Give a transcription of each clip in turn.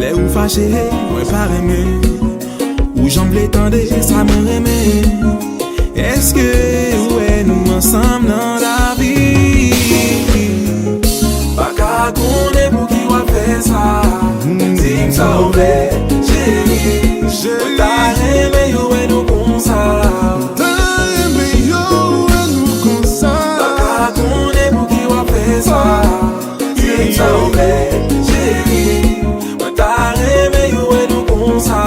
Les ou fâché, moi pas aimé. Ou j'en voulais tendre, ça me remet. Est-ce que ouais nous ensemble dans la vie? Pas qu'à connaître pour qui va faire ça. Dis-moi ça ou pas, chérie. Je t'ai aimé, ouais nous comme ça. Pas qu'à connaître pour qui va faire ça. Dis-moi ça ou pas, chérie. Je t'ai aimé, ouais nous comme ça.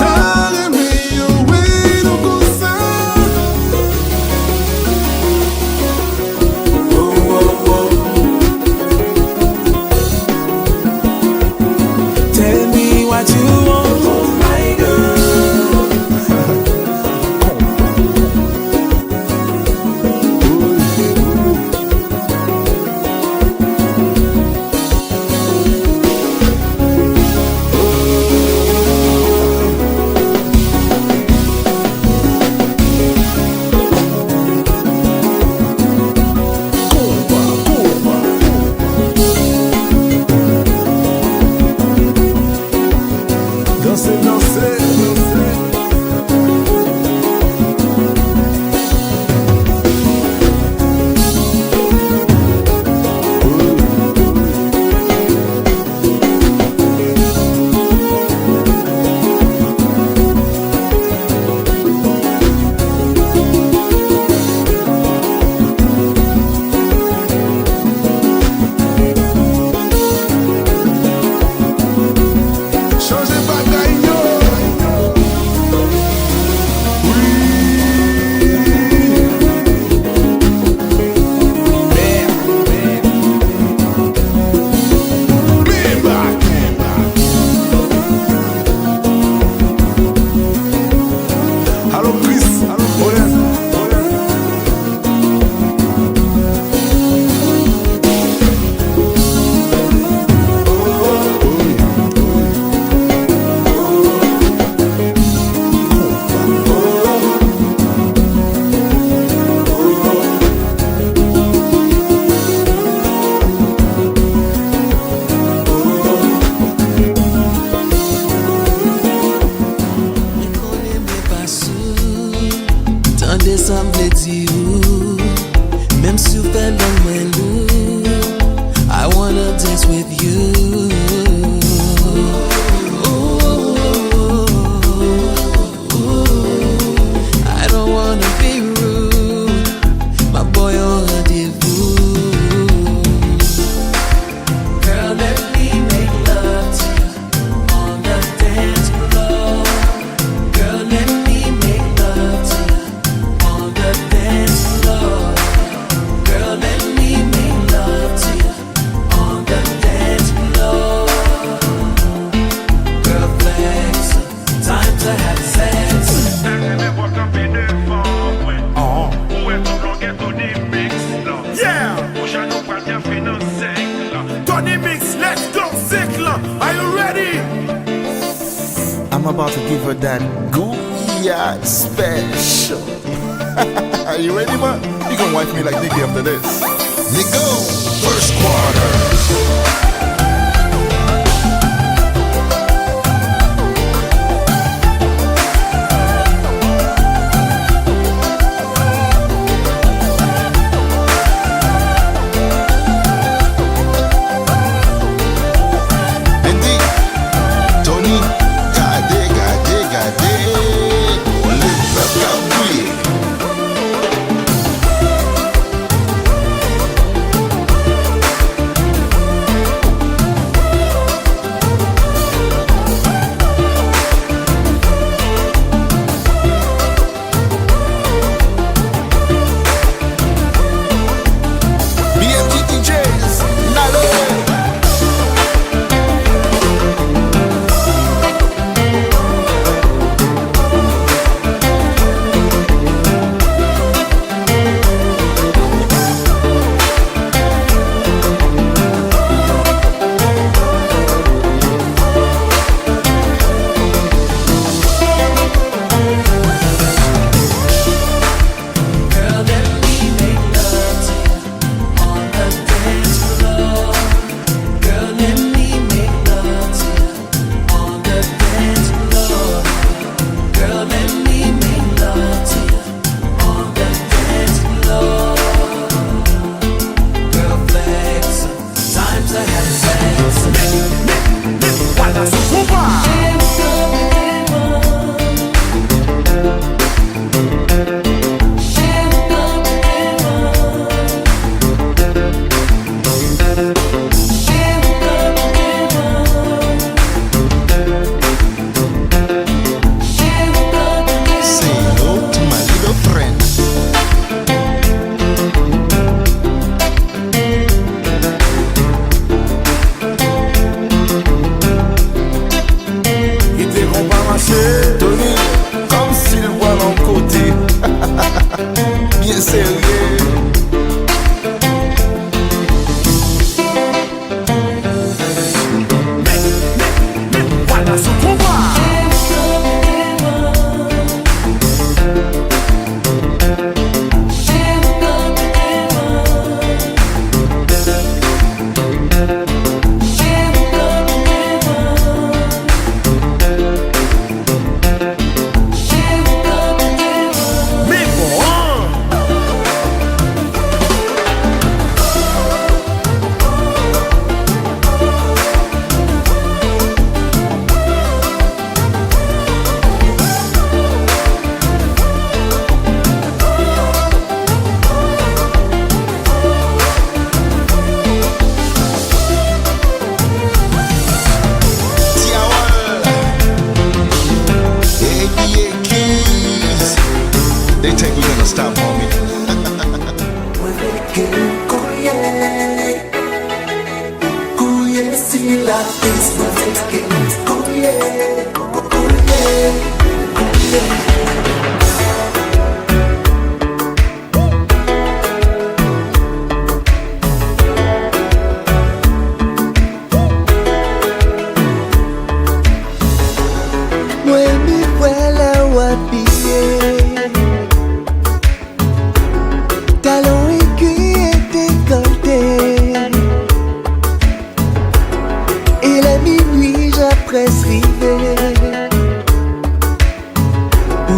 I'm about to give her that Gouyad special. Are you ready, man? You gonna wife me like Nicky after this. Nico, first quarter.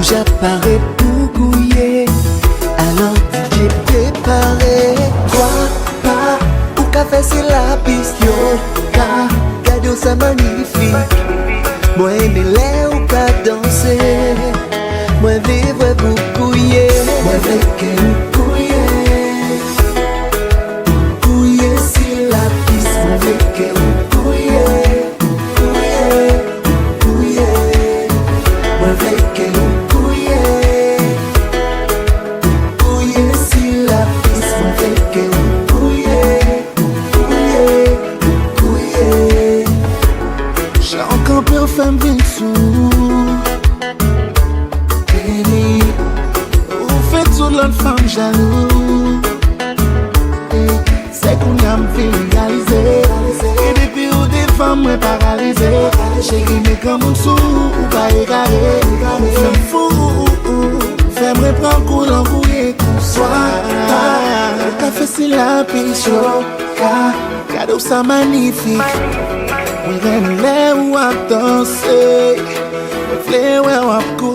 J'apparais pour gouiller, alors DJ préparé. Quoi pas, ou café c'est la piste, yo. Cadeau ça magnifique. Moi aimer l'air ou qu'à danser. Moi vivre pour gouiller. Moi avec vous gouiller. Gouiller sur la piste. Moi avec vous gouiller. Gouiller. Moi avec vous. Femme vient sous Baby, ou fait tout l'autre femme jaloux. C'est qu'on a me fait réaliser. Et depuis où des femmes me paralysées. Chérie mais comme un sou ou pas égaré. Femme fou, fais-moi prendre coup l'embrouiller tout soir. Le café c'est la piste. Cadeau ça magnifique. We gonna let what don't say. We play where I'm good.